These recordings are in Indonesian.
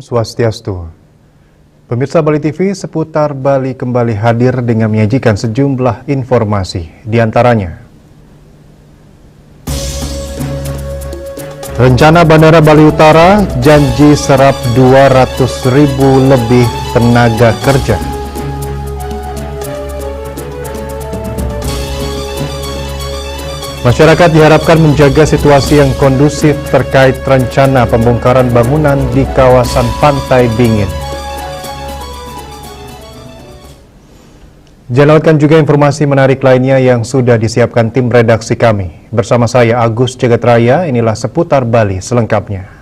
Swastiastu. Pemirsa Bali TV, seputar Bali kembali hadir dengan menyajikan sejumlah informasi. Di antaranya, rencana Bandara Bali Utara janji serap 200.000 lebih tenaga kerja. Masyarakat diharapkan menjaga situasi yang kondusif terkait rencana pembongkaran bangunan di kawasan Pantai Bingin. Jangan lewatkan juga informasi menarik lainnya yang sudah disiapkan tim redaksi kami. Bersama saya Agus Jagatraya, inilah seputar Bali selengkapnya.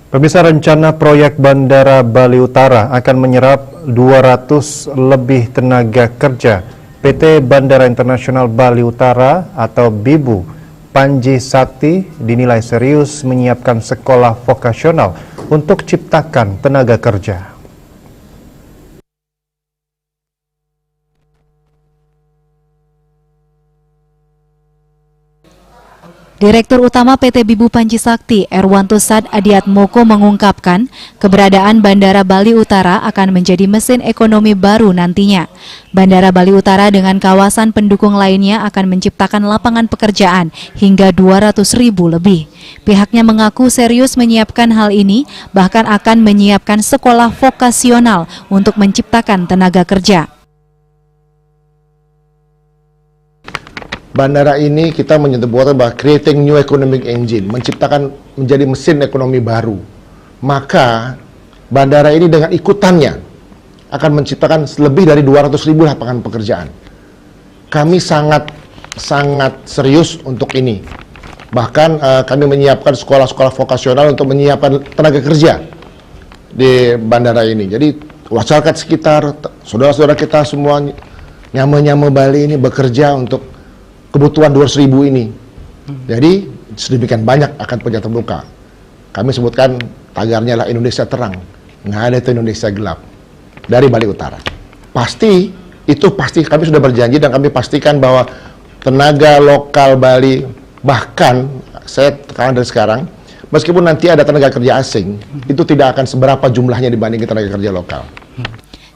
Pemirsa, rencana proyek Bandara Bali Utara akan menyerap 200 lebih tenaga kerja. PT Bandara Internasional Bali Utara atau BIBU Panji Sakti dinilai serius menyiapkan sekolah vokasional untuk ciptakan tenaga kerja. Direktur Utama PT BIBU Panji Sakti, Erwanto Sad Adiatmoko mengungkapkan keberadaan Bandara Bali Utara akan menjadi mesin ekonomi baru nantinya. Bandara Bali Utara dengan kawasan pendukung lainnya akan menciptakan lapangan pekerjaan hingga 200.000 lebih. Pihaknya mengaku serius menyiapkan hal ini, bahkan akan menyiapkan sekolah vokasional untuk menciptakan tenaga kerja. Bandara ini kita menyebutnya bahwa creating new economic engine, menciptakan menjadi mesin ekonomi baru. Maka bandara ini dengan ikutannya akan menciptakan lebih dari 200.000 lapangan pekerjaan. Kami sangat serius untuk ini. Bahkan kami menyiapkan sekolah-sekolah vokasional untuk menyiapkan tenaga kerja di bandara ini. Jadi masyarakat sekitar, saudara-saudara kita semua nyama-nyama Bali ini bekerja untuk kebutuhan 200.000 ini. Jadi sedemikian banyak akan pekerjaan terbuka. Kami sebutkan tagarnya lah Indonesia terang, nggak ada itu Indonesia gelap. Dari Bali Utara. Pasti kami sudah berjanji dan kami pastikan bahwa tenaga lokal Bali, bahkan saya tekan dari sekarang, meskipun nanti ada tenaga kerja asing, itu tidak akan seberapa jumlahnya dibandingkan tenaga kerja lokal.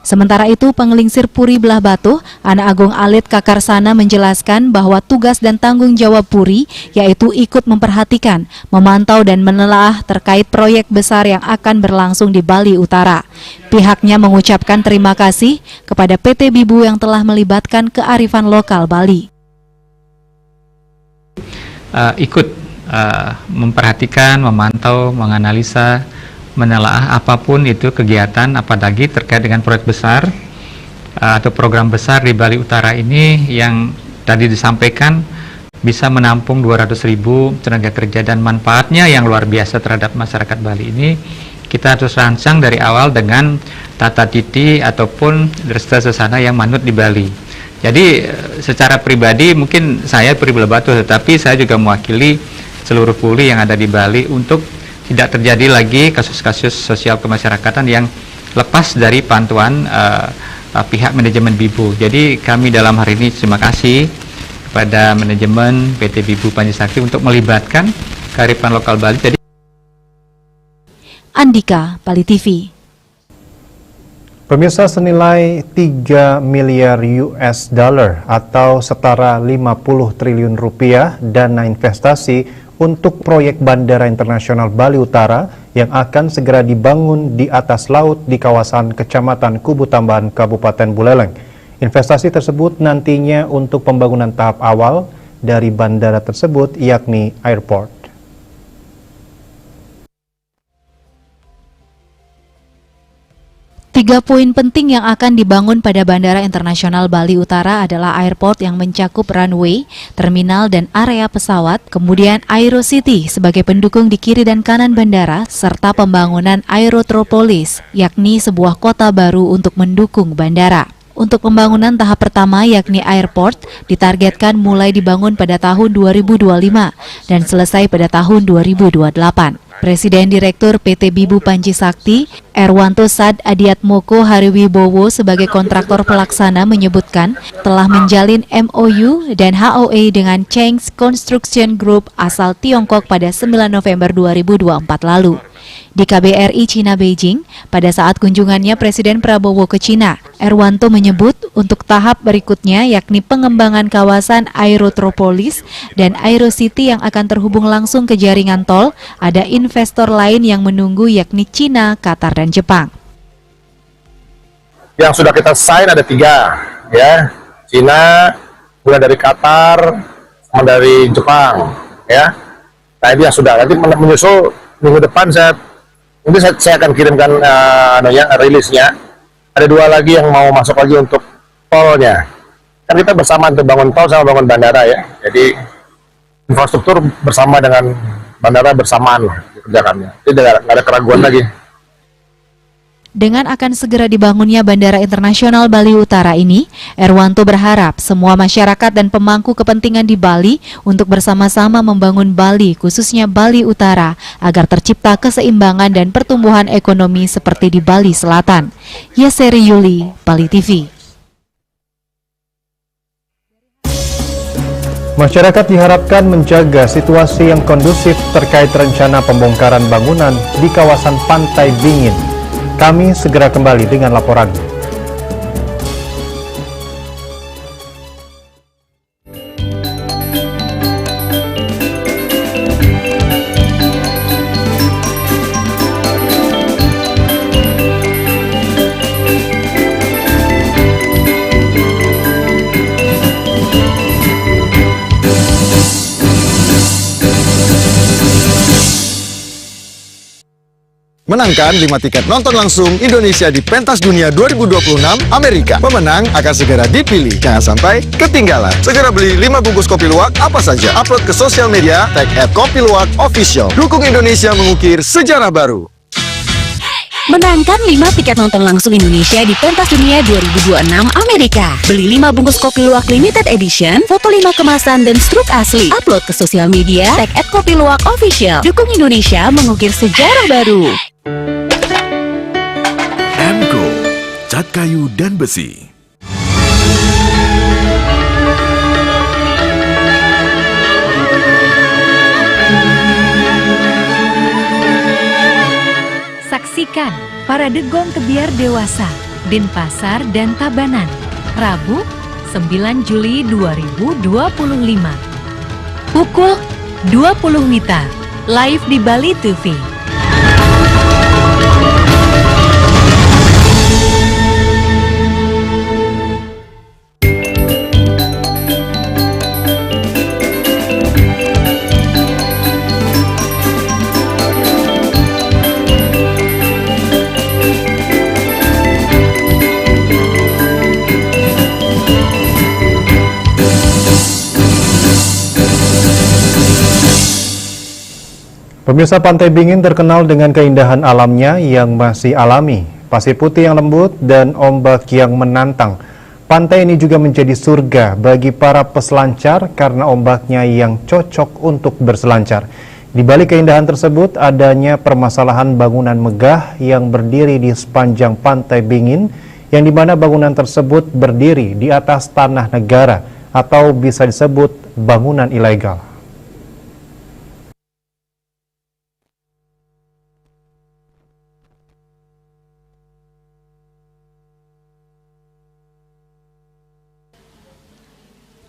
Sementara itu, Pengelingsir Puri Belah Batu, Anak Agung Alit Kakarsana menjelaskan bahwa tugas dan tanggung jawab Puri yaitu ikut memperhatikan, memantau dan menelaah terkait proyek besar yang akan berlangsung di Bali Utara. Pihaknya mengucapkan terima kasih kepada PT BIBU yang telah melibatkan kearifan lokal Bali. Memperhatikan, memantau, menganalisa, menelaah apapun itu kegiatan apalagi terkait dengan proyek besar atau program besar di Bali Utara ini yang tadi disampaikan bisa menampung 200.000 tenaga kerja dan manfaatnya yang luar biasa terhadap masyarakat Bali ini. Kita harus rancang dari awal dengan tata titi ataupun destinasi yang manut di Bali. Jadi secara pribadi mungkin saya Puri Belah Batu, tetapi saya juga mewakili seluruh puri yang ada di Bali untuk tidak terjadi lagi kasus-kasus sosial kemasyarakatan yang lepas dari pantauan pihak manajemen BIBU. Jadi kami dalam hari ini terima kasih kepada manajemen PT BIBU Panji Sakti untuk melibatkan kearifan lokal Bali. Jadi Andika, Bali TV. Pemirsa, senilai 3 miliar US dollar atau setara 50 triliun rupiah dana investasi untuk proyek Bandara Internasional Bali Utara yang akan segera dibangun di atas laut di kawasan Kecamatan Kubu Tambahan, Kabupaten Buleleng. Investasi tersebut nantinya untuk pembangunan tahap awal dari bandara tersebut, yakni airport. Tiga poin penting yang akan dibangun pada Bandara Internasional Bali Utara adalah airport yang mencakup runway, terminal dan area pesawat, kemudian Aero City sebagai pendukung di kiri dan kanan bandara, serta pembangunan Aerotropolis, yakni sebuah kota baru untuk mendukung bandara. Untuk pembangunan tahap pertama yakni airport ditargetkan mulai dibangun pada tahun 2025 dan selesai pada tahun 2028. Presiden Direktur PT Bibu Panji Sakti, Erwanto Sad Adiatmoko Hariwibowo sebagai kontraktor pelaksana menyebutkan telah menjalin MOU dan HOA dengan Cheng's Construction Group asal Tiongkok pada 9 November 2024 lalu. Di KBRI Cina Beijing, pada saat kunjungannya Presiden Prabowo ke Cina, Erwanto menyebut untuk tahap berikutnya yakni pengembangan kawasan Aerotropolis dan Aerocity yang akan terhubung langsung ke jaringan tol, ada investor lain yang menunggu yakni Cina, Qatar, dan Jepang. Yang sudah kita sign ada 3, ya, Cina, mulai dari Qatar, sama dari Jepang, ya. Nah ini yang sudah, nanti menyusul minggu depan saya akan kirimkan rilisnya. Ada 2 lagi yang mau masuk lagi untuk tolnya. Kan kita bersama untuk bangun tol sama bangun bandara ya. Jadi infrastruktur bersama dengan bandara bersamaan dikerjakannya. Jadi nggak ada keraguan lagi. Dengan akan segera dibangunnya Bandara Internasional Bali Utara ini, Erwanto berharap semua masyarakat dan pemangku kepentingan di Bali untuk bersama-sama membangun Bali, khususnya Bali Utara, agar tercipta keseimbangan dan pertumbuhan ekonomi seperti di Bali Selatan. Yaseri Yuli, Bali TV. Masyarakat diharapkan menjaga situasi yang kondusif terkait rencana pembongkaran bangunan di kawasan Pantai Bingin. Kami segera kembali dengan laporan. Menangkan 5 tiket nonton langsung Indonesia di Pentas Dunia 2026 Amerika. Pemenang akan segera dipilih. Jangan sampai ketinggalan. Segera beli 5 bungkus kopi luwak apa saja. Upload ke sosial media, tag @kopiluwakofficial. Dukung Indonesia mengukir sejarah baru. Menangkan 5 tiket nonton langsung Indonesia di Pentas Dunia 2026 Amerika. Beli 5 bungkus kopi luwak limited edition, foto 5 kemasan dan struk asli. Upload ke sosial media, tag @kopiluwakofficial. Dukung Indonesia mengukir sejarah baru. Emco, cat kayu dan besi. Saksikan Parade Gong Kebiar Dewasa, Denpasar dan Tabanan, Rabu 9 Juli 2025. Pukul 20 WITA, live di Bali TV. Pemirsa, Pantai Bingin terkenal dengan keindahan alamnya yang masih alami, pasir putih yang lembut dan ombak yang menantang. Pantai ini juga menjadi surga bagi para peselancar karena ombaknya yang cocok untuk berselancar. Di balik keindahan tersebut adanya permasalahan bangunan megah yang berdiri di sepanjang Pantai Bingin, yang dimana bangunan tersebut berdiri di atas tanah negara atau bisa disebut bangunan ilegal.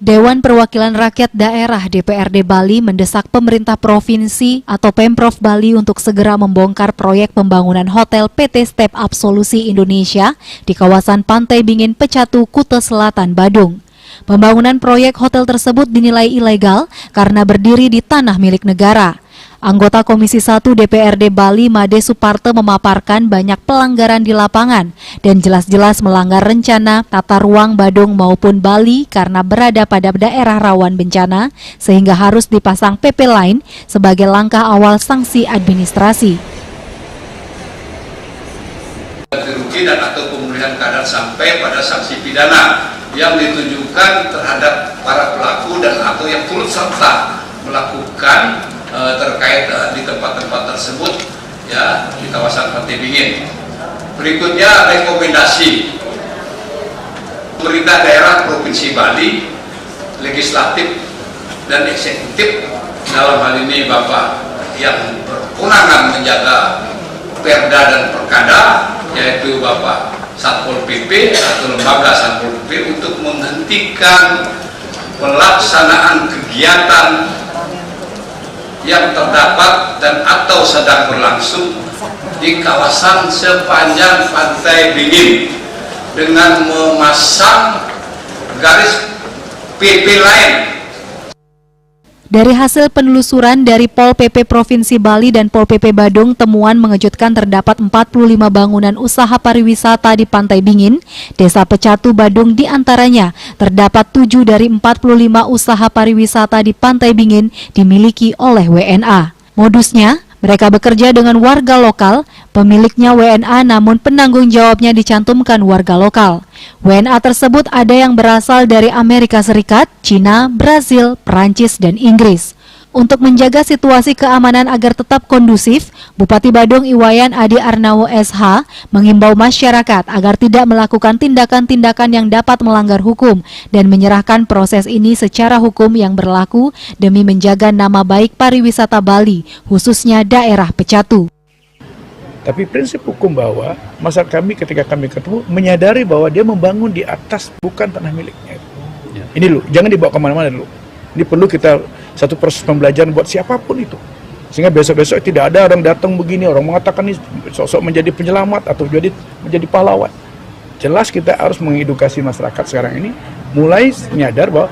Dewan Perwakilan Rakyat Daerah DPRD Bali mendesak pemerintah provinsi atau Pemprov Bali untuk segera membongkar proyek pembangunan hotel PT Step Up Solusi Indonesia di kawasan Pantai Bingin Pecatu, Kuta Selatan, Badung. Pembangunan proyek hotel tersebut dinilai ilegal karena berdiri di tanah milik negara. Anggota Komisi 1 DPRD Bali Made Suparto memaparkan banyak pelanggaran di lapangan dan jelas-jelas melanggar rencana tata ruang Badung maupun Bali karena berada pada daerah rawan bencana sehingga harus dipasang PP lain sebagai langkah awal sanksi administrasi. Rugi dan atau pemulihan keadaan dan sampai pada sanksi pidana yang ditujukan terhadap para pelaku dan atau yang turut serta melakukan terkait di tempat-tempat tersebut, ya, di kawasan Pantai Bingin. Berikutnya rekomendasi pemerintah daerah Provinsi Bali, legislatif dan eksekutif, dalam hal ini Bapak yang berkewenangan menjaga Perda dan Perkada, yaitu Bapak Satpol PP atau lembaga Satpol PP, untuk menghentikan pelaksanaan kegiatan yang terdapat dan atau sedang berlangsung di kawasan sepanjang Pantai Bingin dengan memasang garis PP lain. Dari hasil penelusuran dari Pol PP Provinsi Bali dan Pol PP Badung, temuan mengejutkan terdapat 45 bangunan usaha pariwisata di Pantai Bingin, Desa Pecatu, Badung diantaranya. Terdapat 7 dari 45 usaha pariwisata di Pantai Bingin dimiliki oleh WNA. Modusnya, mereka bekerja dengan warga lokal, pemiliknya WNA namun penanggung jawabnya dicantumkan warga lokal. WNA tersebut ada yang berasal dari Amerika Serikat, Cina, Brazil, Perancis, dan Inggris. Untuk menjaga situasi keamanan agar tetap kondusif, Bupati Badung Iwayan Adi Arnawo SH mengimbau masyarakat agar tidak melakukan tindakan-tindakan yang dapat melanggar hukum dan menyerahkan proses ini secara hukum yang berlaku demi menjaga nama baik pariwisata Bali, khususnya daerah Pecatu. Tapi prinsip hukum bahwa masyarakat kami ketika kami ketemu menyadari bahwa dia membangun di atas bukan tanah miliknya. Ini dulu, jangan dibawa kemana-mana dulu. Ini perlu kita satu proses pembelajaran buat siapapun itu, sehingga besok-besok tidak ada orang datang begini, orang mengatakan ini sosok menjadi penyelamat atau menjadi pahlawan. Jelas kita harus mengedukasi masyarakat sekarang ini mulai nyadar bahwa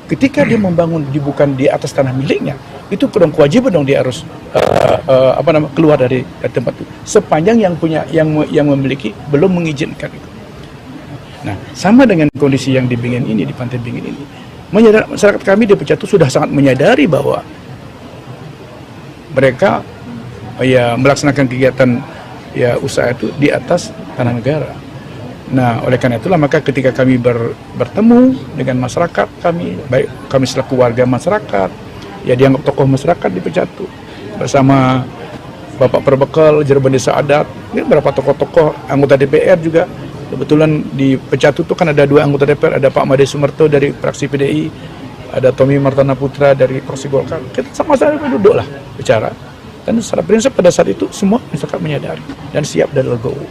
ketika dia membangun bukan di atas tanah miliknya, itu kewajiban dong dia harus keluar dari tempat itu sepanjang yang memiliki belum mengizinkan itu. Nah, sama dengan kondisi yang di Bingin ini, di Pantai Bingin ini, masyarakat kami di Pecatu sudah sangat menyadari bahwa mereka melaksanakan kegiatan usaha itu di atas tanah negara. Nah, oleh karena itulah maka ketika kami bertemu dengan masyarakat baik kami selaku warga masyarakat, dianggap tokoh masyarakat di Pecatu, bersama Bapak Perbekal, Jerban Desa Adat, beberapa tokoh-tokoh anggota DPR juga. Kebetulan di Pecatu itu kan ada 2 anggota DPR, ada Pak Made Sumerto dari fraksi PDI, ada Tommy Martana Putra dari fraksi Golkar. Kita sama-sama duduk lah bicara. Dan secara prinsip pada saat itu semua masyarakat menyadari dan siap dan legowo.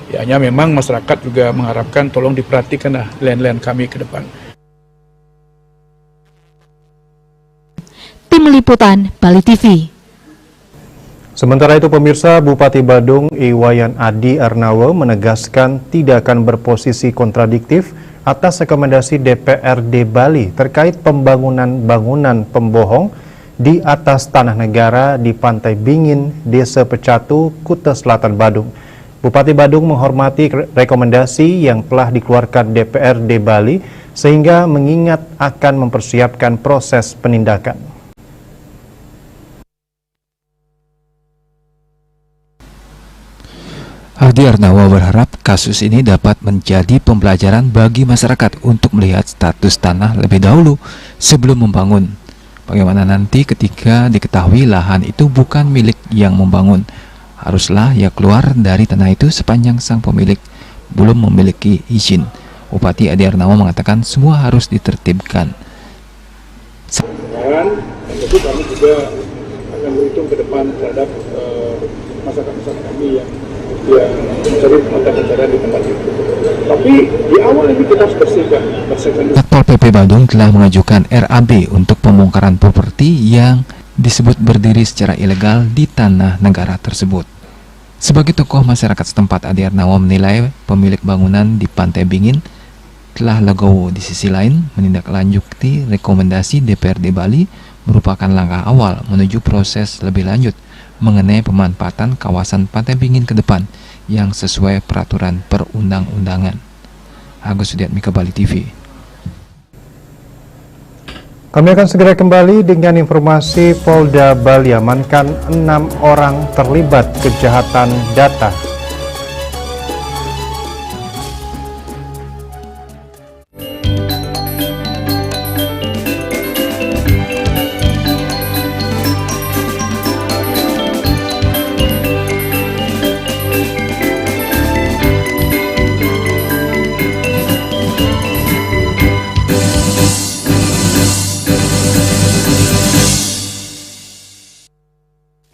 Ya, hanya memang masyarakat juga mengharapkan tolong diperhatikan lah land kami ke depan. Tim Liputan Bali TV. Sementara itu pemirsa, Bupati Badung Iwayan Adi Arnawo menegaskan tidak akan berposisi kontradiktif atas rekomendasi DPRD Bali terkait pembangunan bangunan pembohong di atas tanah negara di Pantai Bingin, Desa Pecatu, Kuta Selatan, Badung. Bupati Badung menghormati rekomendasi yang telah dikeluarkan DPRD Bali sehingga mengingat akan mempersiapkan proses penindakan. Adi Arnawo berharap kasus ini dapat menjadi pembelajaran bagi masyarakat untuk melihat status tanah lebih dahulu sebelum membangun. Bagaimana nanti ketika diketahui lahan itu bukan milik yang membangun, haruslah ia keluar dari tanah itu sepanjang sang pemilik belum memiliki izin. Bupati Adi Arnawo mengatakan semua harus ditertibkan. Dan tentu kami juga akan berhitung ke depan terhadap masyarakat kami yang mencari mata-mata di tempat itu. Tapi di awal ini kita harus bersihkan. Satpol PP Badung telah mengajukan RAB untuk pembongkaran properti yang disebut berdiri secara ilegal di tanah negara tersebut. Sebagai tokoh masyarakat setempat, Adi Arnawo menilai pemilik bangunan di Pantai Bingin telah legowo. Di sisi lain, menindaklanjuti rekomendasi DPRD Bali merupakan langkah awal menuju proses lebih lanjut mengenai pemanfaatan kawasan Pantai Bingin ke depan yang sesuai peraturan perundang-undangan. Agus Sudiatmika, Bali TV. Kami akan segera kembali dengan informasi. Polda Bali amankan 6 orang terlibat kejahatan data.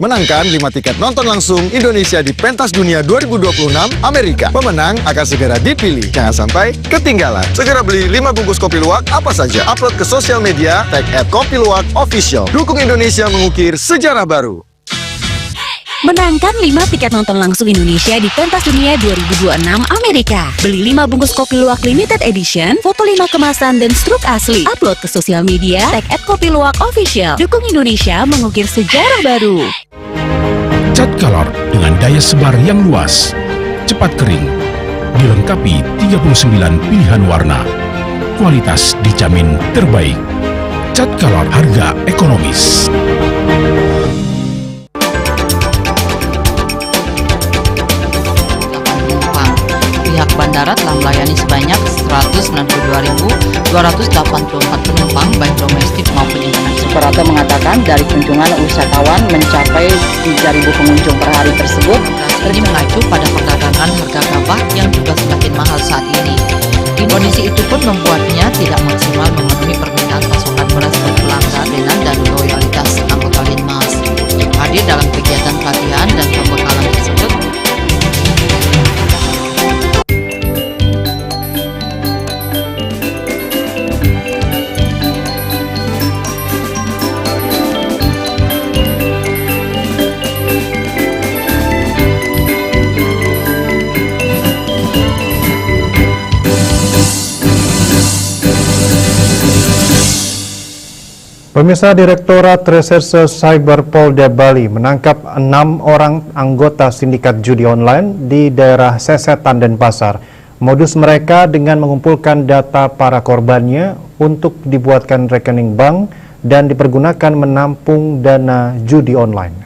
Menangkan 5 tiket nonton langsung Indonesia di Pentas Dunia 2026 Amerika. Pemenang akan segera dipilih. Jangan sampai ketinggalan. Segera beli 5 bungkus kopi luwak apa saja. Upload ke sosial media, tag @kopiluwakofficial. Dukung Indonesia mengukir sejarah baru. Menangkan 5 tiket nonton langsung Indonesia di Pentas Dunia 2026 Amerika. Beli 5 bungkus kopi luwak limited edition, foto 5 kemasan dan struk asli. Upload ke sosial media, tag @kopiluwakofficial. Dukung Indonesia mengukir sejarah baru. Cat color dengan daya sebar yang luas, cepat kering, dilengkapi 39 pilihan warna. Kualitas dijamin terbaik. Cat color harga ekonomis. Pihak bandara telah melayani sebanyak 192.284 penumpang baik domestik maupun internasional. Operator mengatakan dari kunjungan wisatawan mencapai 3.000 pengunjung per hari tersebut. Ini mengacu pada perdagangan harga gabah yang juga semakin mahal saat ini. Kondisi itu pun membuatnya tidak maksimal memenuhi permintaan pasokan beras bagi pelanggan dan loyalitas anggota Linmas yang hadir dalam kegiatan pelatihan dan pembekalan tersebut. Pemirsa, Direktorat Reserse Cyber Polda Bali menangkap 6 orang anggota sindikat judi online di daerah Sesetan Denpasar. Modus mereka dengan mengumpulkan data para korbannya untuk dibuatkan rekening bank dan dipergunakan menampung dana judi online.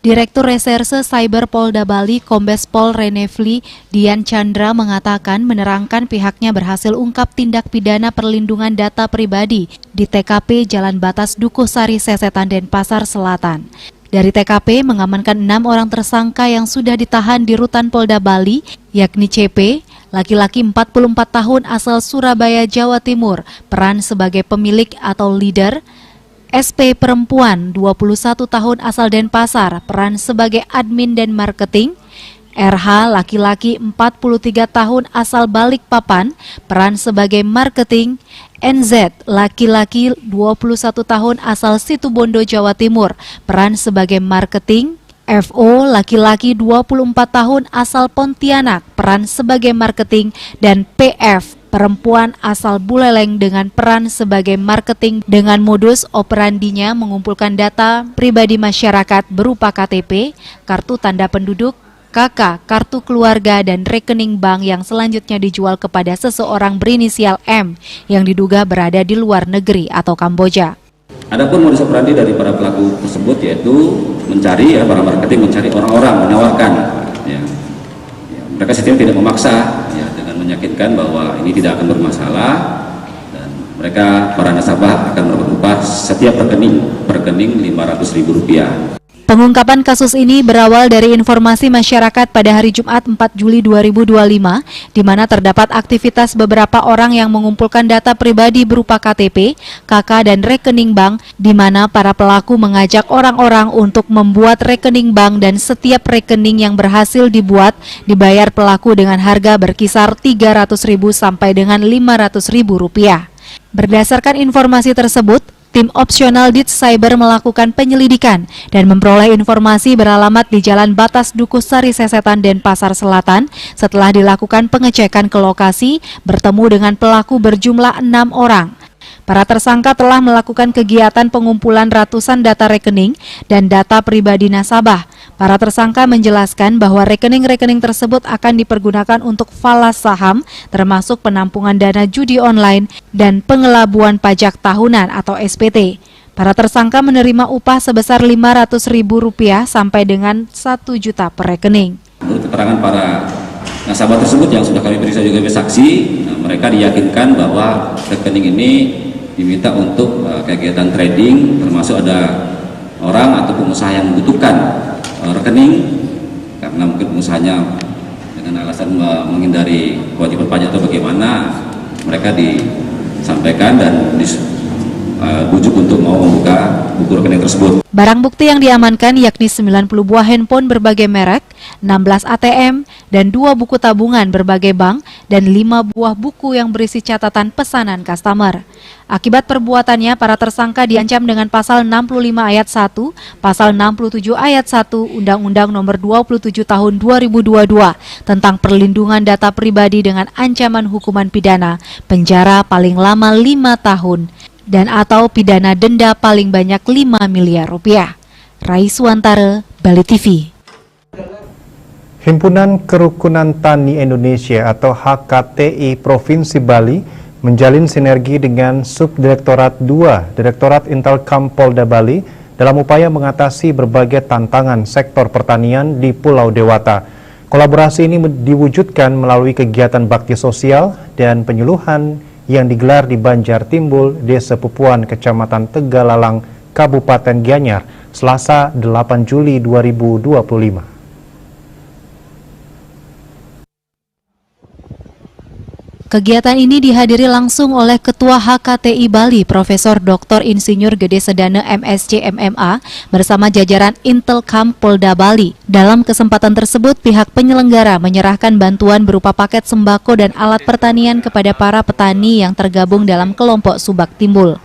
Direktur Reserse Cyber Polda Bali, Kombes Pol Renevli Dian Chandra mengatakan menerangkan pihaknya berhasil ungkap tindak pidana perlindungan data pribadi di TKP Jalan Batas Dukuhsari, Sesetan, Denpasar Selatan. Dari TKP mengamankan 6 orang tersangka yang sudah ditahan di Rutan Polda Bali, yakni CP, laki-laki 44 tahun asal Surabaya, Jawa Timur, peran sebagai pemilik atau leader, SP perempuan 21 tahun asal Denpasar, peran sebagai admin dan marketing, RH laki-laki 43 tahun asal Balikpapan, peran sebagai marketing, NZ laki-laki 21 tahun asal Situbondo, Jawa Timur, peran sebagai marketing, FO laki-laki 24 tahun asal Pontianak, peran sebagai marketing, dan PF perempuan asal Buleleng dengan peran sebagai marketing dengan modus operandinya mengumpulkan data pribadi masyarakat berupa KTP, kartu tanda penduduk, KK, kartu keluarga, dan rekening bank yang selanjutnya dijual kepada seseorang berinisial M yang diduga berada di luar negeri atau Kamboja. Adapun modus operandi dari para pelaku tersebut yaitu mencari para marketing mencari orang-orang, menawarkan mereka setidaknya tidak memaksa dengan meyakinkan bahwa ini tidak akan bermasalah dan mereka para nasabah akan mendapat upah setiap rekening Rp500.000. Pengungkapan kasus ini berawal dari informasi masyarakat pada hari Jumat 4 Juli 2025, di mana terdapat aktivitas beberapa orang yang mengumpulkan data pribadi berupa KTP, KK, dan rekening bank, di mana para pelaku mengajak orang-orang untuk membuat rekening bank dan setiap rekening yang berhasil dibuat dibayar pelaku dengan harga berkisar Rp300.000 sampai dengan Rp500.000. Berdasarkan informasi tersebut, tim opsional Dit Cyber melakukan penyelidikan dan memperoleh informasi beralamat di Jalan Batas Dukuhsari, Sesetan, Denpasar Selatan. Setelah dilakukan pengecekan ke lokasi, bertemu dengan pelaku berjumlah 6 orang. Para tersangka telah melakukan kegiatan pengumpulan ratusan data rekening dan data pribadi nasabah. Para tersangka menjelaskan bahwa rekening-rekening tersebut akan dipergunakan untuk falas saham, termasuk penampungan dana judi online dan pengelabuan pajak tahunan atau SPT. Para tersangka menerima upah sebesar Rp500.000 sampai dengan Rp1 juta per rekening. Menurut keterangan para nasabah tersebut yang sudah kami periksa juga sebagai saksi, mereka diyakinkan bahwa rekening ini diminta untuk kegiatan trading, termasuk ada orang atau pengusaha yang membutuhkan rekening karena mungkin pengusahanya dengan alasan menghindari kewajiban pajak atau bagaimana, mereka sampaikan dan bujuk untuk mau membuka buku rekening tersebut. Barang bukti yang diamankan yakni 90 buah handphone berbagai merek, 16 ATM, dan 2 buku tabungan berbagai bank, dan 5 buah buku yang berisi catatan pesanan customer. Akibat perbuatannya, para tersangka diancam dengan pasal 65 ayat 1, pasal 67 ayat 1 Undang-Undang Nomor 27 Tahun 2022 tentang perlindungan data pribadi dengan ancaman hukuman pidana, penjara paling lama 5 tahun. Dan atau pidana denda paling banyak 5 miliar rupiah. Raiswantara, Bali TV. Himpunan Kerukunan Tani Indonesia atau HKTI Provinsi Bali menjalin sinergi dengan Subdirektorat 2 Direktorat Intelkam Polda Bali dalam upaya mengatasi berbagai tantangan sektor pertanian di Pulau Dewata. Kolaborasi ini diwujudkan melalui kegiatan bakti sosial dan penyuluhan yang digelar di Banjar Timbul, Desa Pupuan, Kecamatan Tegalalang, Kabupaten Gianyar, Selasa 8 Juli 2025. Kegiatan ini dihadiri langsung oleh Ketua HKTI Bali, Profesor Dr. Insinyur Gede Sedana MSc MMA bersama jajaran Intelkam Polda Bali. Dalam kesempatan tersebut, pihak penyelenggara menyerahkan bantuan berupa paket sembako dan alat pertanian kepada para petani yang tergabung dalam kelompok Subak Timbul.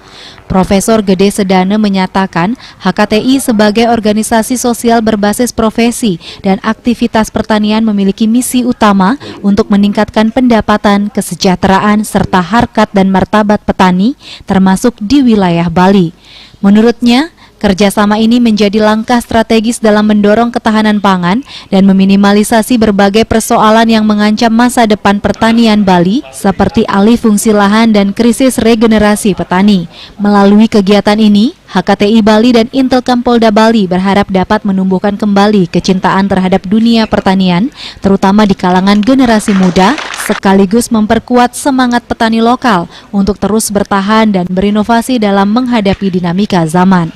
Profesor Gede Sedana menyatakan HKTI sebagai organisasi sosial berbasis profesi dan aktivitas pertanian memiliki misi utama untuk meningkatkan pendapatan, kesejahteraan, serta harkat dan martabat petani termasuk di wilayah Bali. Menurutnya, kerjasama ini menjadi langkah strategis dalam mendorong ketahanan pangan dan meminimalisasi berbagai persoalan yang mengancam masa depan pertanian Bali seperti alih fungsi lahan dan krisis regenerasi petani. Melalui kegiatan ini, HKTI Bali dan Intelkam Polda Bali berharap dapat menumbuhkan kembali kecintaan terhadap dunia pertanian, terutama di kalangan generasi muda, sekaligus memperkuat semangat petani lokal untuk terus bertahan dan berinovasi dalam menghadapi dinamika zaman.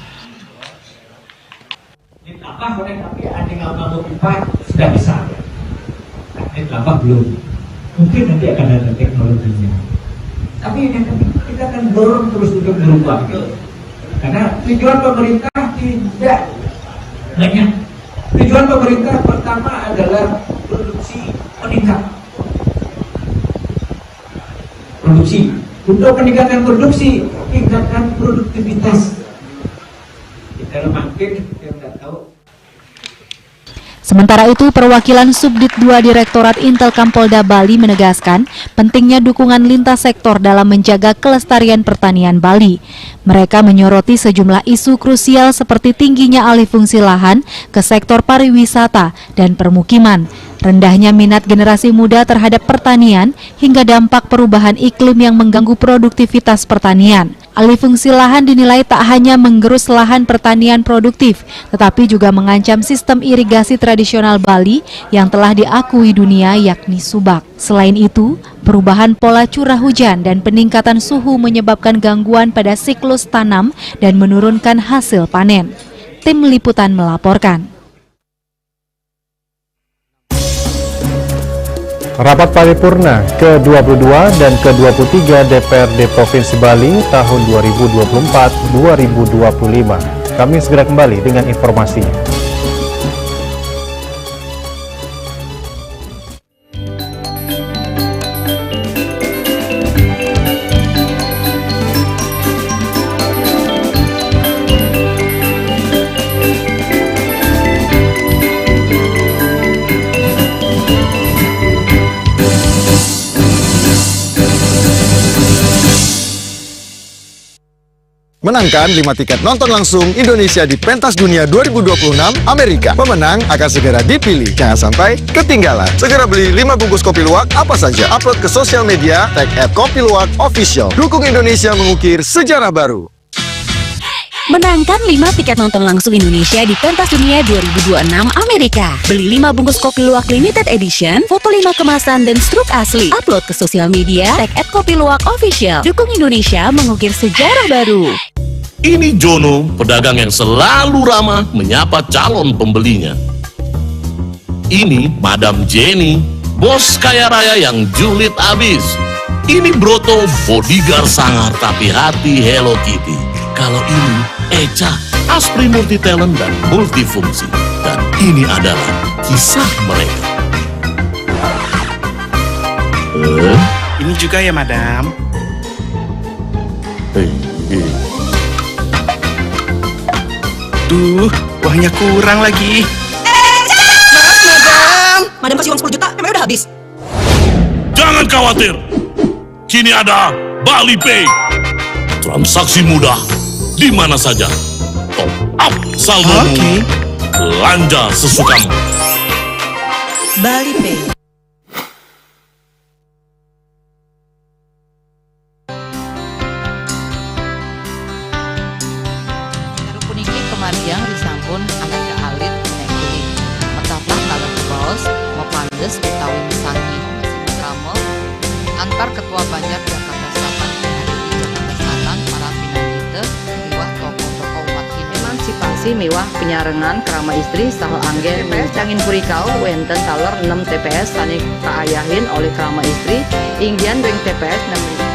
Apa boleh tapi ada ngomong pipa sudah bisa. Apa belum? Mungkin nanti akan ada teknologinya. Tapi kita akan dorong terus untuk berubah. Karena tujuan pemerintah tidak banyak. Tujuan pemerintah pertama adalah produksi meningkat. Produksi. Untuk peningkatan produksi, tingkatkan produktivitas. Kita makin yang tidak tahu. Sementara itu, perwakilan Subdit 2 Direktorat Intelkam Polda Bali menegaskan pentingnya dukungan lintas sektor dalam menjaga kelestarian pertanian Bali. Mereka menyoroti sejumlah isu krusial seperti tingginya alih fungsi lahan ke sektor pariwisata dan permukiman, rendahnya minat generasi muda terhadap pertanian, hingga dampak perubahan iklim yang mengganggu produktivitas pertanian. Alih fungsi lahan dinilai tak hanya menggerus lahan pertanian produktif, tetapi juga mengancam sistem irigasi tradisional Bali yang telah diakui dunia, yakni Subak. Selain itu, perubahan pola curah hujan dan peningkatan suhu menyebabkan gangguan pada siklus tanam dan menurunkan hasil panen. Tim Liputan melaporkan. Rapat paripurna ke-22 dan ke-23 DPRD Provinsi Bali tahun 2024-2025. Kami segera kembali dengan informasinya. Menangkan 5 tiket nonton langsung Indonesia di Pentas Dunia 2026 Amerika. Pemenang akan segera dipilih. Jangan sampai ketinggalan. Segera beli 5 bungkus kopi luwak apa saja. Upload ke sosial media, tag @kopiluwakofficial. Dukung Indonesia mengukir sejarah baru. Menangkan 5 tiket nonton langsung Indonesia di Pentas Dunia 2026 Amerika. Beli 5 bungkus kopi luwak limited edition, foto 5 kemasan dan struk asli. Upload ke sosial media, tag @kopiluwakofficial. Dukung Indonesia mengukir sejarah baru. Ini Jono, pedagang yang selalu ramah menyapa calon pembelinya. Ini Madam Jenny, bos kaya raya yang julid abis. Ini Broto, bodyguard sangar tapi hati Hello Kitty. Kalau ini Eca, Aspri multi talent dan multifungsi. Dan ini adalah kisah mereka. Ini juga ya, Madam. Duh, uangnya kurang lagi. Maaf, Madam. Madam kasih uang 10 juta, emang udah habis. Jangan khawatir, kini ada Bali Pay. Transaksi mudah, di mana saja. Top up saldomu, belanja sesukamu. Bali Pay. Puniki kemariang disambun anak ke alit kuning. Metaplah kalau bos, mepandes utawi misangi masih drama antar ketua Banjar Jakarta Selatan hari di Jakarta Selatan para pinangite miwah tokoh-tokoh umat Hindu. Emansipasi miwah penyarengan kerama istri saha angger mencangin purikau wenten taler 6 TPS tani kaayahin oleh kerama istri inggian weng TPS 6.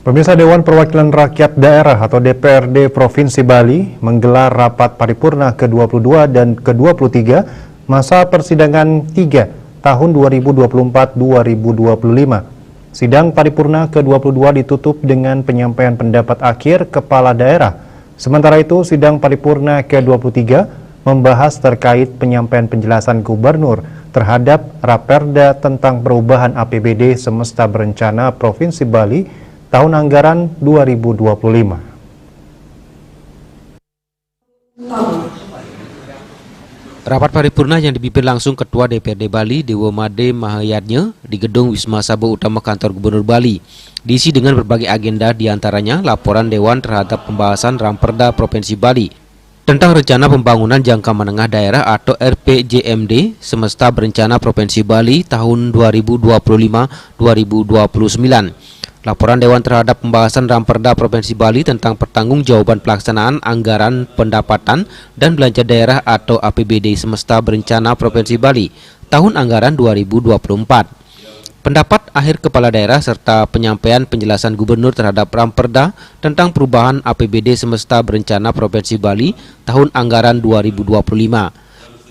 Pemirsa, Dewan Perwakilan Rakyat Daerah atau DPRD Provinsi Bali menggelar rapat paripurna ke-22 dan ke-23 masa persidangan 3 tahun 2024-2025. Sidang paripurna ke-22 ditutup dengan penyampaian pendapat akhir Kepala Daerah. Sementara itu, sidang paripurna ke-23 membahas terkait penyampaian penjelasan Gubernur terhadap Raperda tentang perubahan APBD Semesta Berencana Provinsi Bali tahun anggaran 2025. Rapat paripurna yang dipimpin langsung Ketua DPRD Bali Dewa Made Mahayatnya di Gedung Wisma Sabah Utama Kantor Gubernur Bali diisi dengan berbagai agenda, diantaranya laporan Dewan terhadap pembahasan Raperda Provinsi Bali tentang Rencana Pembangunan Jangka Menengah Daerah atau RPJMD Semesta Berencana Provinsi Bali tahun 2025-2029. Laporan Dewan terhadap pembahasan Raperda Provinsi Bali tentang pertanggungjawaban pelaksanaan anggaran pendapatan dan belanja daerah atau APBD Semesta Berencana Provinsi Bali tahun anggaran 2024. Pendapat akhir Kepala Daerah serta penyampaian penjelasan Gubernur terhadap Raperda tentang perubahan APBD Semesta Berencana Provinsi Bali tahun anggaran 2025.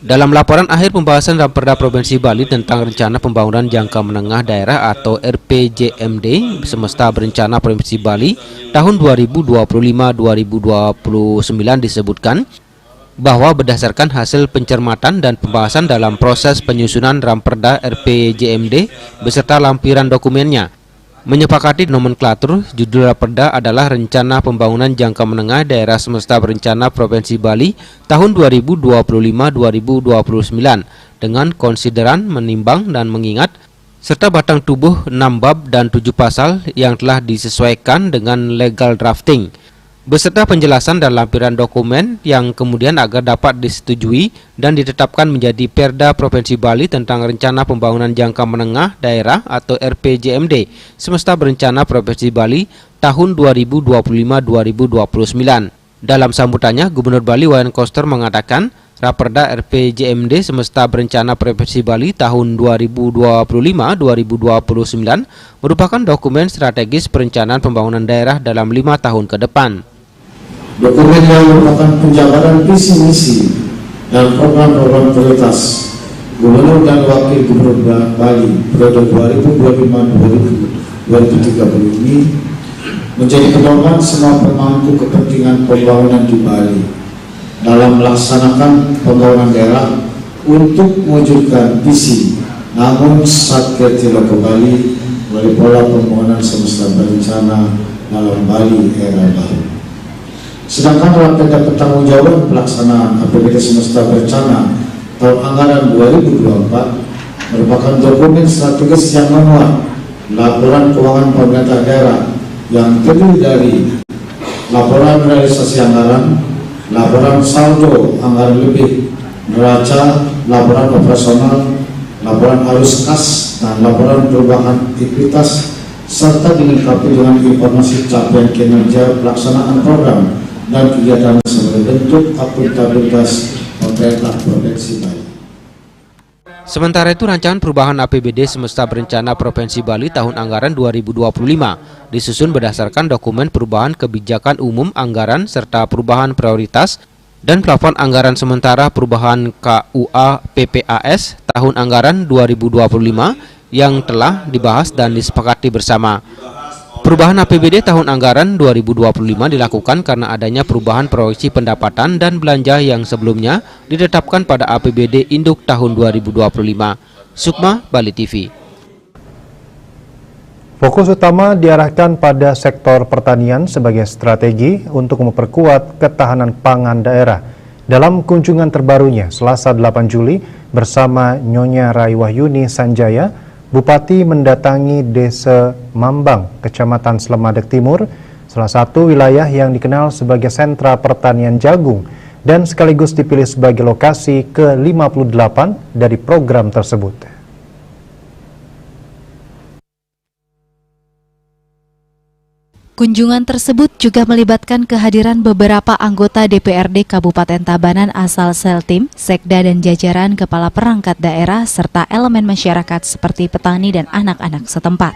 Dalam laporan akhir pembahasan Raperda Provinsi Bali tentang Rencana Pembangunan Jangka Menengah Daerah atau RPJMD Semesta Berencana Provinsi Bali tahun 2025-2029 disebutkan bahwa berdasarkan hasil pencermatan dan pembahasan dalam proses penyusunan Raperda RPJMD beserta lampiran dokumennya, menyepakati nomenklatur judul Raperda adalah Rencana Pembangunan Jangka Menengah Daerah Semesta Berencana Provinsi Bali tahun 2025-2029 dengan konsideran, menimbang dan mengingat serta batang tubuh 6 bab dan 7 pasal yang telah disesuaikan dengan legal drafting beserta penjelasan dan lampiran dokumen yang kemudian agar dapat disetujui dan ditetapkan menjadi Perda Provinsi Bali tentang Rencana Pembangunan Jangka Menengah Daerah atau RPJMD Semesta Berencana Provinsi Bali tahun 2025-2029. Dalam sambutannya, Gubernur Bali Wayan Koster mengatakan Raperda RPJMD Semesta Berencana Provinsi Bali tahun 2025-2029 merupakan dokumen strategis perencanaan pembangunan daerah dalam 5 tahun ke depan. Dokumen yang merupakan penjabaran visi misi dan program-program prioritas Gubernur dan Wakil Gubernur Bali periode 2025-2030 ini menjadi pedoman semua pemangku kepentingan pembangunan di Bali dalam melaksanakan pembangunan daerah untuk mewujudkan visi, namun Satker tidak kembali melalui pola pembangunan semesta berencana dalam Bali era baru. Sedangkan Raperda Pertanggungjawaban Pelaksanaan APBD Semesta Berencana tahun anggaran 2024 merupakan dokumen strategis yang memuat laporan keuangan pemerintah daerah yang terdiri dari laporan realisasi anggaran, laporan saldo anggaran lebih, neraca, laporan operasional, laporan arus kas, dan laporan perubahan ekuitas, serta dilengkapi dengan informasi capaian kinerja pelaksanaan program dan kegiatan sebagai bentuk akuntabilitas pemerintah Provinsi Bali. Sementara itu, rancangan perubahan APBD Semesta Berencana Provinsi Bali tahun anggaran 2025 disusun berdasarkan dokumen perubahan kebijakan umum anggaran serta perubahan prioritas dan plafon anggaran sementara perubahan KUA PPAS tahun anggaran 2025 yang telah dibahas dan disepakati bersama. Perubahan APBD tahun anggaran 2025 dilakukan karena adanya perubahan proyeksi pendapatan dan belanja yang sebelumnya ditetapkan pada APBD Induk tahun 2025. Sukma, Bali TV. Fokus utama diarahkan pada sektor pertanian sebagai strategi untuk memperkuat ketahanan pangan daerah. Dalam kunjungan terbarunya Selasa 8 Juli bersama Nyonya Rai Wahyuni Sanjaya, Bupati mendatangi Desa Mambang, Kecamatan Slemadeg Timur, salah satu wilayah yang dikenal sebagai sentra pertanian jagung dan sekaligus dipilih sebagai lokasi ke-58 dari program tersebut. Kunjungan tersebut juga melibatkan kehadiran beberapa anggota DPRD Kabupaten Tabanan asal Seltim, Sekda dan jajaran kepala perangkat daerah serta elemen masyarakat seperti petani dan anak-anak setempat.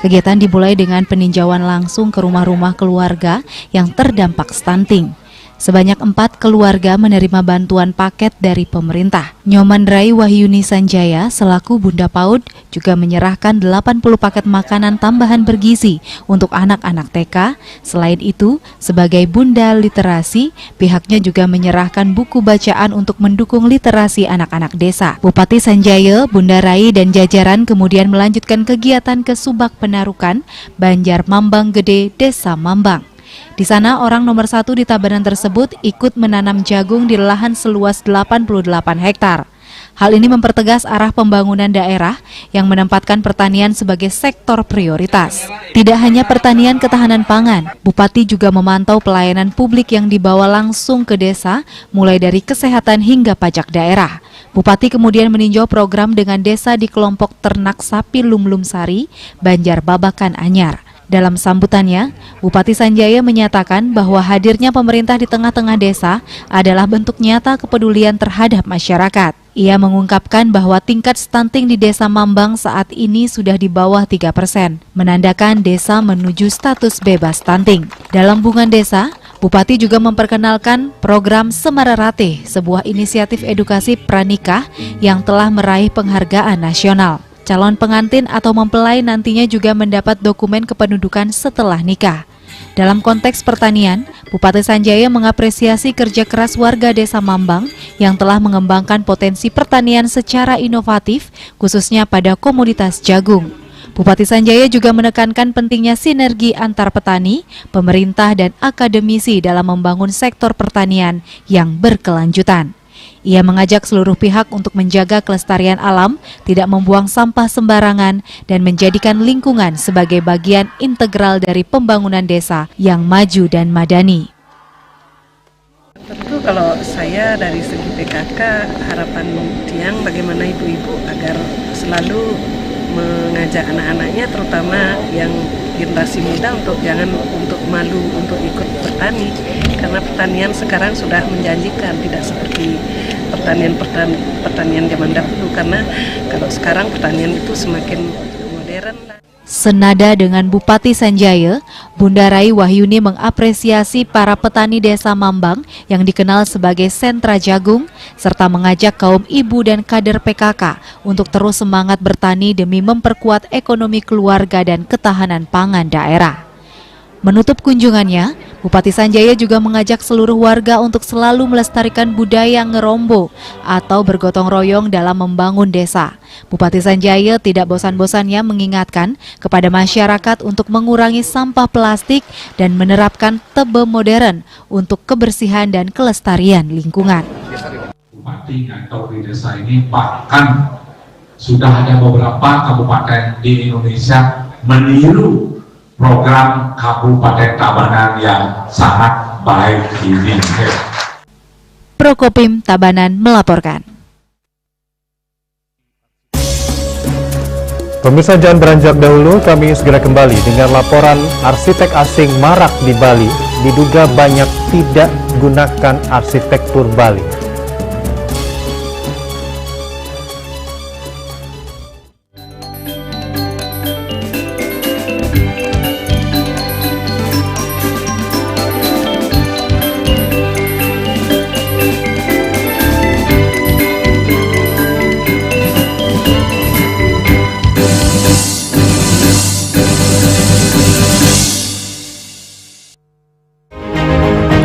Kegiatan dimulai dengan peninjauan langsung ke rumah-rumah keluarga yang terdampak stunting. Sebanyak 4 keluarga menerima bantuan paket dari pemerintah. Nyoman Rai Wahyuni Sanjaya selaku Bunda PAUD juga menyerahkan 80 paket makanan tambahan bergizi untuk anak-anak TK. Selain itu, sebagai Bunda Literasi, pihaknya juga menyerahkan buku bacaan untuk mendukung literasi anak-anak desa. Bupati Sanjaya, Bunda Rai dan jajaran kemudian melanjutkan kegiatan ke Subak Penarukan, Banjar Mambang Gede, Desa Mambang. Di sana, orang nomor 1 di Tabanan tersebut ikut menanam jagung di lahan seluas 88 hektar. Hal ini mempertegas arah pembangunan daerah yang menempatkan pertanian sebagai sektor prioritas. Tidak hanya pertanian ketahanan pangan, Bupati juga memantau pelayanan publik yang dibawa langsung ke desa, mulai dari kesehatan hingga pajak daerah. Bupati kemudian meninjau program dengan desa di kelompok ternak sapi Lumlum Sari, Banjar Babakan Anyar. Dalam sambutannya, Bupati Sanjaya menyatakan bahwa hadirnya pemerintah di tengah-tengah desa adalah bentuk nyata kepedulian terhadap masyarakat. Ia mengungkapkan bahwa tingkat stunting di Desa Mambang saat ini sudah di bawah 3%, menandakan desa menuju status bebas stunting. Dalam Bungan Desa, Bupati juga memperkenalkan program Semararate, sebuah inisiatif edukasi pranikah yang telah meraih penghargaan nasional. Calon pengantin atau mempelai nantinya juga mendapat dokumen kependudukan setelah nikah. Dalam konteks pertanian, Bupati Sanjaya mengapresiasi kerja keras warga Desa Mambang yang telah mengembangkan potensi pertanian secara inovatif, khususnya pada komoditas jagung. Bupati Sanjaya juga menekankan pentingnya sinergi antar petani, pemerintah, dan akademisi dalam membangun sektor pertanian yang berkelanjutan. Ia mengajak seluruh pihak untuk menjaga kelestarian alam, tidak membuang sampah sembarangan, dan menjadikan lingkungan sebagai bagian integral dari pembangunan desa yang maju dan madani. Tentu kalau saya dari segi PKK, harapan Tiang bagaimana ibu-ibu agar selalu mengajak anak-anaknya, terutama yang generasi muda, untuk jangan untuk malu untuk ikut bertani, karena pertanian sekarang sudah menjanjikan, tidak seperti pertanian zaman dahulu, karena kalau sekarang pertanian itu semakin modern. Senada dengan Bupati Sanjaya, Bunda Rai Wahyuni mengapresiasi para petani Desa Mambang yang dikenal sebagai sentra jagung, serta mengajak kaum ibu dan kader PKK untuk terus semangat bertani demi memperkuat ekonomi keluarga dan ketahanan pangan daerah. Menutup kunjungannya, Bupati Sanjaya juga mengajak seluruh warga untuk selalu melestarikan budaya ngerombo atau bergotong royong dalam membangun desa. Bupati Sanjaya tidak bosan-bosannya mengingatkan kepada masyarakat untuk mengurangi sampah plastik dan menerapkan tebe modern untuk kebersihan dan kelestarian lingkungan. Bupati kantor di desa ini bahkan sudah ada beberapa kabupaten di Indonesia meniru program Kabupaten Tabanan yang sangat baik ini. Prokopim Tabanan melaporkan. Pemirsa, jangan beranjak dahulu, kami segera kembali dengan laporan arsitek asing marak di Bali, diduga banyak tidak gunakan arsitektur Bali.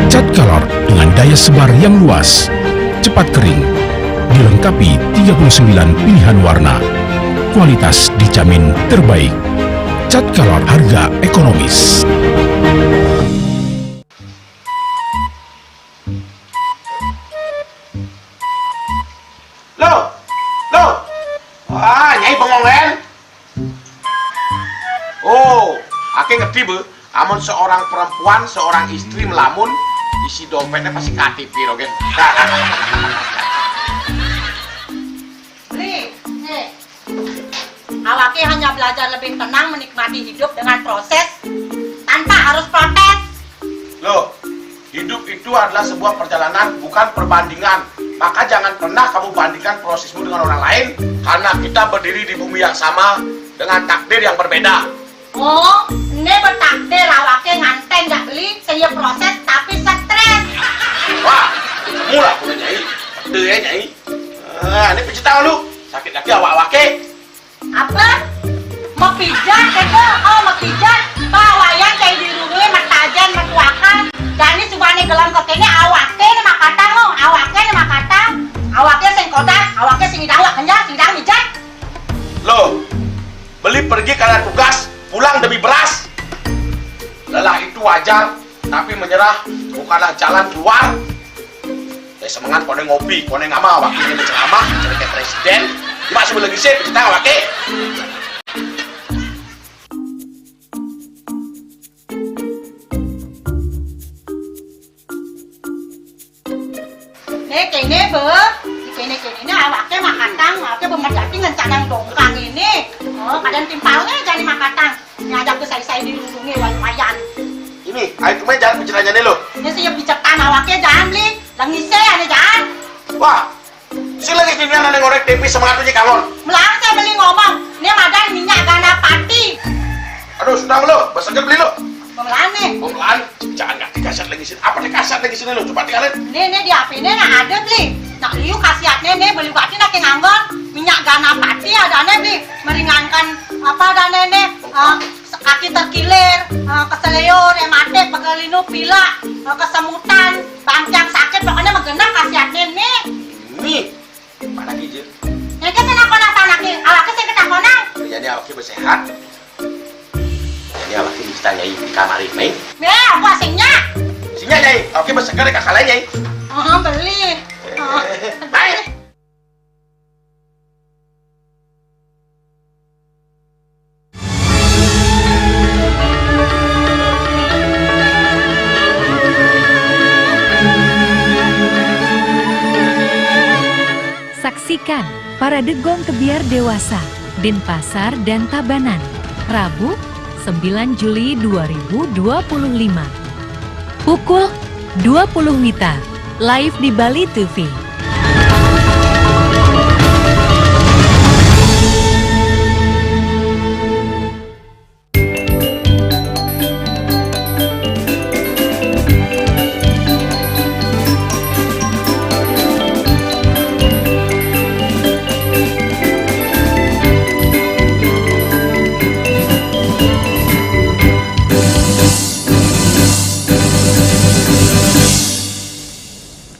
Cat color dengan daya sebar yang luas, cepat kering, dilengkapi 39 pilihan warna. Kualitas dijamin terbaik. Cat color, harga ekonomis. Loh, Nyai bengong kan? Oh, ake ngerti bu, amun seorang perempuan, seorang istri melamun, isi dompetnya pasti KTP loh kan? Beli, nih, awaknya hanya belajar lebih tenang menikmati hidup dengan proses tanpa harus protes. Loh, hidup itu adalah sebuah perjalanan, bukan perbandingan. Maka jangan pernah kamu bandingkan prosesmu dengan orang lain, karena kita berdiri di bumi yang sama dengan takdir yang berbeda. Oh, ini bertakdir awaknya nganten gak beli, saya proses tapi stres. Wah, mula aku Nyai, pede ya Nyai. Ini pijit tangan lu, sakit lagi awak-awaknya. Apa? Mau pijat, keko? Oh, mau pijat. Bawayan kayak dirungi, matajan, mertuakan. Dan ini subane gelam kekene awaknya nih makatang lo, awaknya nih makatang. Awaknya sing kodak, awaknya sing idawak kenyang, sing idawak mijat. Loh, beli pergi karena tugas, pulang demi beras. Lelah itu wajar, tapi menyerah bukanlah jalan keluar. Semangat kone ngopi, kone ngama wakilnya ceramah, jadi presiden. Cuma sebelum lagi sih, kita wakil. Kene be, kene awaknya makatang, awaknya bemerjati ngencadang dongkang ini. Oh, kadang timpalnya jadi makatang, ngajak ke saya dirundungi wayan. Ini, ayo kemarin jangan bicaranya nih lo. Ini siap bicetan awaknya jangan beli, langise ane jangan. Wah, si lagi dunia nane ngorek TV semangatnya kangon. Melarang saya beli ngomong, ini madan minyak gana pati. Aduh, sudah lo, besoknya beli lo. Pemelane. Pemelan, jangan nggak dikasat lagi sini. Apa dikasat lagi sini lo? Coba tinggalin. Ini di HP ini nak ada beli. Nak liu khasiatnya nih beli waktu nak nganggon minyak gana pati ada nih beli meringankan apa ada nih kaki terkilir, keseleyor, mate, pegelinu, pila, kesemutan, bangcang sakit pokoknya menggenap khasiatnya nih. Nih, mana gijil? Ini kan senang-senang tanaknya, awaknya saya ketak-konang. Jadi awaknya bersehat. Ini awaknya bisa Nyai di kamar ini. Apa asingnya? Asingnya Nyai, awaknya bersegar di kakak lain Nyai. Beli. Baik. Saksikan Parade Gong Kebiar Dewasa, Denpasar dan Tabanan, Rabu 9 Juli 2025. Pukul 20 WITA, live di Bali TV.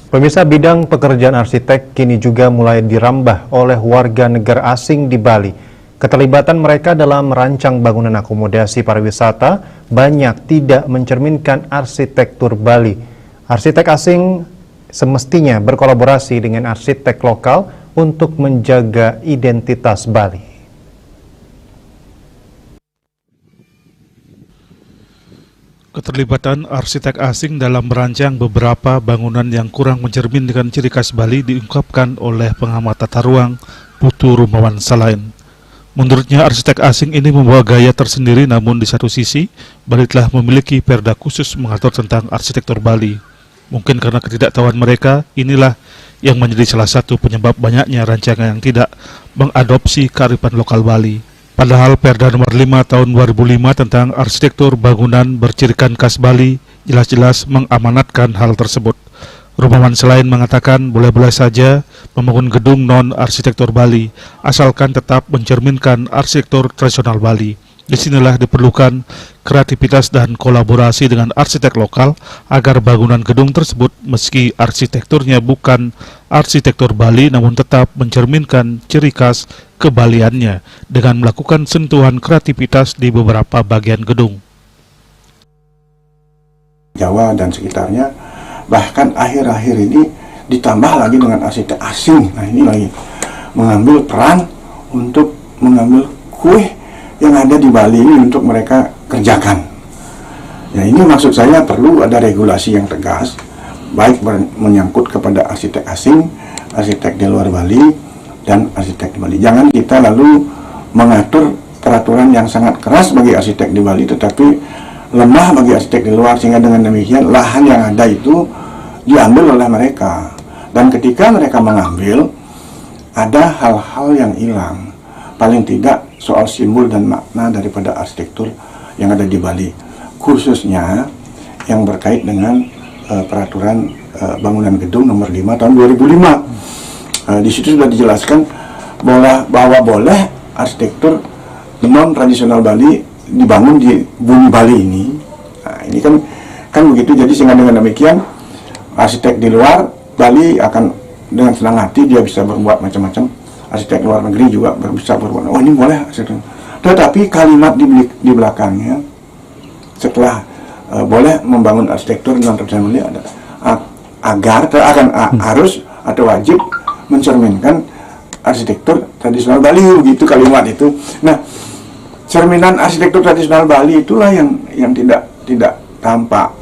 Pemirsa, bidang pekerjaan arsitek kini juga mulai dirambah oleh warga negara asing di Bali. Keterlibatan mereka dalam merancang bangunan akomodasi pariwisata banyak tidak mencerminkan arsitektur Bali. Arsitek asing semestinya berkolaborasi dengan arsitek lokal untuk menjaga identitas Bali. Keterlibatan arsitek asing dalam merancang beberapa bangunan yang kurang mencerminkan ciri khas Bali diungkapkan oleh pengamat tata ruang Putu Rumawan Salain. Menurutnya arsitek asing ini membawa gaya tersendiri, namun di satu sisi Bali telah memiliki perda khusus mengatur tentang arsitektur Bali. Mungkin karena ketidaktahuan mereka, inilah yang menjadi salah satu penyebab banyaknya rancangan yang tidak mengadopsi kearifan lokal Bali. Padahal Perda nomor 5 tahun 2005 tentang arsitektur bangunan bercirikan khas Bali jelas-jelas mengamanatkan hal tersebut. Rumawan Salain mengatakan boleh-boleh saja membangun gedung non-arsitektur Bali, asalkan tetap mencerminkan arsitektur tradisional Bali. Disinilah diperlukan kreativitas dan kolaborasi dengan arsitek lokal agar bangunan gedung tersebut meski arsitekturnya bukan arsitektur Bali namun tetap mencerminkan ciri khas kebaliannya dengan melakukan sentuhan kreativitas di beberapa bagian gedung. Jawa dan sekitarnya, bahkan akhir-akhir ini ditambah lagi dengan arsitek asing. Nah ini lagi mengambil peran untuk mengambil kue yang ada di Bali ini untuk mereka kerjakan. Ya ini maksud saya perlu ada regulasi yang tegas, baik menyangkut kepada arsitek asing, arsitek di luar Bali, dan arsitek di Bali. Jangan kita lalu mengatur peraturan yang sangat keras bagi arsitek di Bali, tetapi lemah bagi arsitek di luar, sehingga dengan demikian lahan yang ada itu diambil oleh mereka. Dan ketika mereka mengambil, ada hal-hal yang hilang. Paling tidak soal simbol dan makna daripada arsitektur yang ada di Bali, khususnya yang berkait dengan peraturan bangunan gedung nomor 5 tahun 2005. Di situ sudah dijelaskan bahwa boleh arsitektur non tradisional Bali dibangun di bumi Bali ini. Nah, ini kan begitu. Jadi sehingga dengan demikian arsitek di luar Bali akan dengan senang hati dia bisa berbuat macam-macam. Arsitek luar negeri juga bisa berbuat, oh ini boleh. Tetapi kalimat di belakangnya setelah boleh membangun arsitektur non tradisional Bali ada agar harus atau wajib mencerminkan arsitektur tradisional Bali, begitu kalimat itu. Nah, cerminan arsitektur tradisional Bali itulah yang tidak tampak.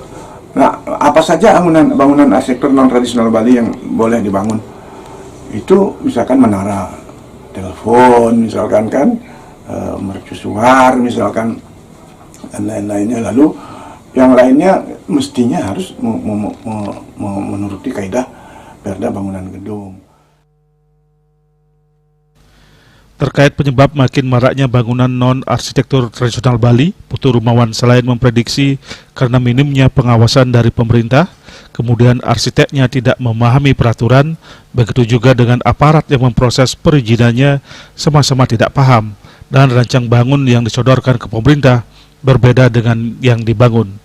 Nah, apa saja bangunan arsitektur non tradisional Bali yang boleh dibangun? Itu misalkan menara telepon, misalkan kan mercusuar, misalkan dan lain-lainnya. Lalu yang lainnya mestinya harus menuruti kaidah perda bangunan gedung. Terkait penyebab makin maraknya bangunan non-arsitektur tradisional Bali, Putu Rumawan Salain memprediksi karena minimnya pengawasan dari pemerintah, kemudian arsiteknya tidak memahami peraturan, begitu juga dengan aparat yang memproses perizinannya sama-sama tidak paham, dan rancang bangun yang disodorkan ke pemerintah berbeda dengan yang dibangun.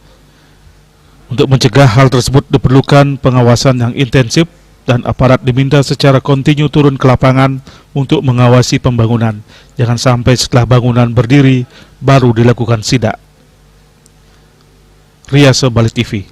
Untuk mencegah hal tersebut diperlukan pengawasan yang intensif, dan aparat diminta secara kontinu turun ke lapangan untuk mengawasi pembangunan. Jangan sampai setelah bangunan berdiri baru dilakukan sidak. Riase Bali TV.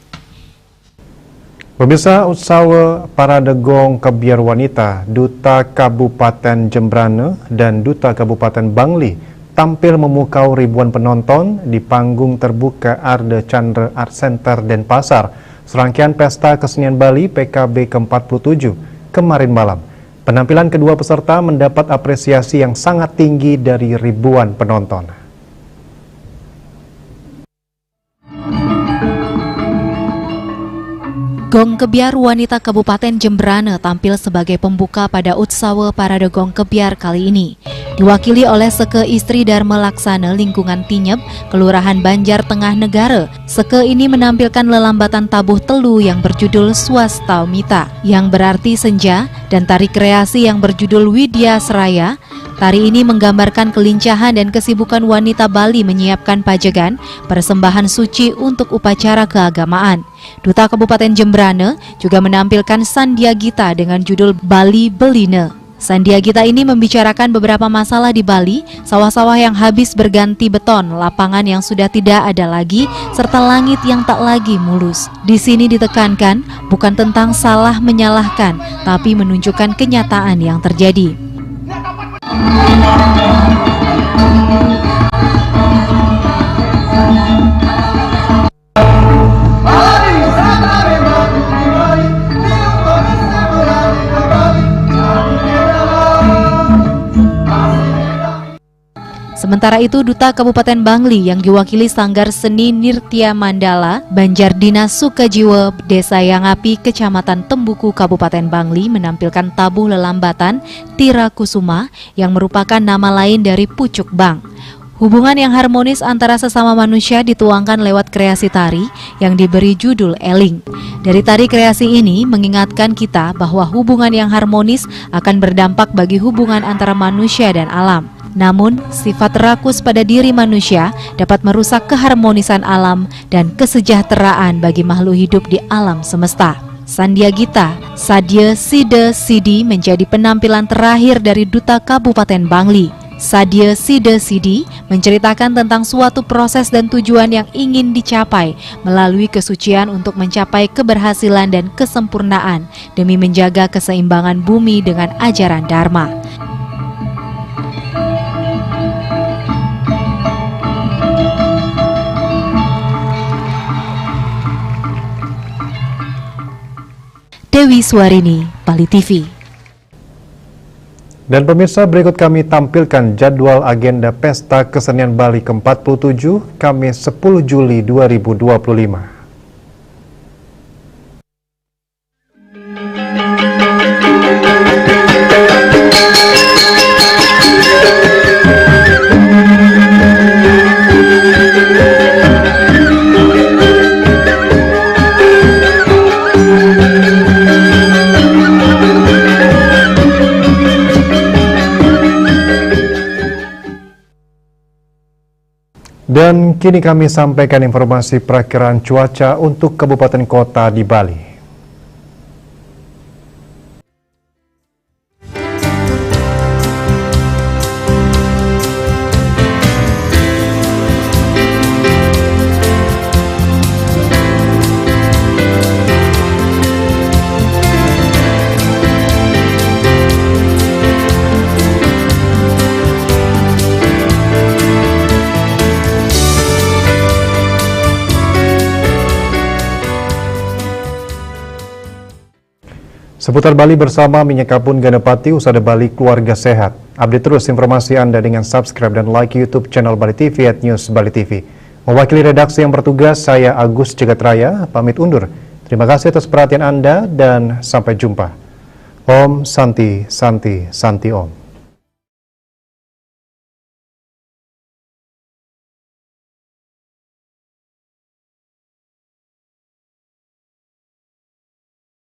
Pemirsa, usaha Parade Gong Kebiar Wanita, Duta Kabupaten Jembrane dan Duta Kabupaten Bangli tampil memukau ribuan penonton di panggung terbuka Arde Chandra Art Center Denpasar. Serangkaian Pesta Kesenian Bali PKB ke-47 kemarin malam. Penampilan kedua peserta mendapat apresiasi yang sangat tinggi dari ribuan penonton. Gong Kebiar Wanita Kabupaten Jembrane tampil sebagai pembuka pada Utsava Parade Gong Kebiar kali ini. Diwakili oleh Seke Istri Dharma Laksana lingkungan Tinyep, Kelurahan Banjar Tengah Negara. Seke ini menampilkan lelambatan tabuh telu yang berjudul Swasta Mita, yang berarti senja, dan tari kreasi yang berjudul Widya Seraya. Tari ini menggambarkan kelincahan dan kesibukan wanita Bali menyiapkan pajegan, persembahan suci untuk upacara keagamaan. Duta Kabupaten Jembrane juga menampilkan Sandiagita dengan judul Bali Beline. Sandiagita ini membicarakan beberapa masalah di Bali, sawah-sawah yang habis berganti beton, lapangan yang sudah tidak ada lagi, serta langit yang tak lagi mulus. Di sini ditekankan bukan tentang salah menyalahkan, tapi menunjukkan kenyataan yang terjadi. Sementara itu, Duta Kabupaten Bangli yang diwakili Sanggar Seni Nirtia Mandala, Banjardina Sukajiwa, Desa Yangapi, Kecamatan Tembuku, Kabupaten Bangli menampilkan tabuh lelambatan Tira Kusuma yang merupakan nama lain dari pucuk bang. Hubungan yang harmonis antara sesama manusia dituangkan lewat kreasi tari yang diberi judul Eling. Dari tari kreasi ini mengingatkan kita bahwa hubungan yang harmonis akan berdampak bagi hubungan antara manusia dan alam. Namun, sifat rakus pada diri manusia dapat merusak keharmonisan alam dan kesejahteraan bagi makhluk hidup di alam semesta. Sandiagita Sadye Side Sidi menjadi penampilan terakhir dari Duta Kabupaten Bangli. Sadye Side Sidi menceritakan tentang suatu proses dan tujuan yang ingin dicapai melalui kesucian untuk mencapai keberhasilan dan kesempurnaan demi menjaga keseimbangan bumi dengan ajaran Dharma. Dewi Suarini, Bali TV. Dan pemirsa, berikut kami tampilkan jadwal agenda Pesta Kesenian Bali ke-47 Kamis 10 Juli 2025. Dan kini kami sampaikan informasi perakiraan cuaca untuk kabupaten kota di Bali. Seputar Bali bersama Minyak Kapun Ganapati, Usada Bali Keluarga Sehat. Update terus informasi Anda dengan subscribe dan like YouTube channel Bali TV @News Bali TV. Mewakili redaksi yang bertugas, saya Agus Jagatraya, pamit undur. Terima kasih atas perhatian Anda dan sampai jumpa. Om Santi Santi Santi Om.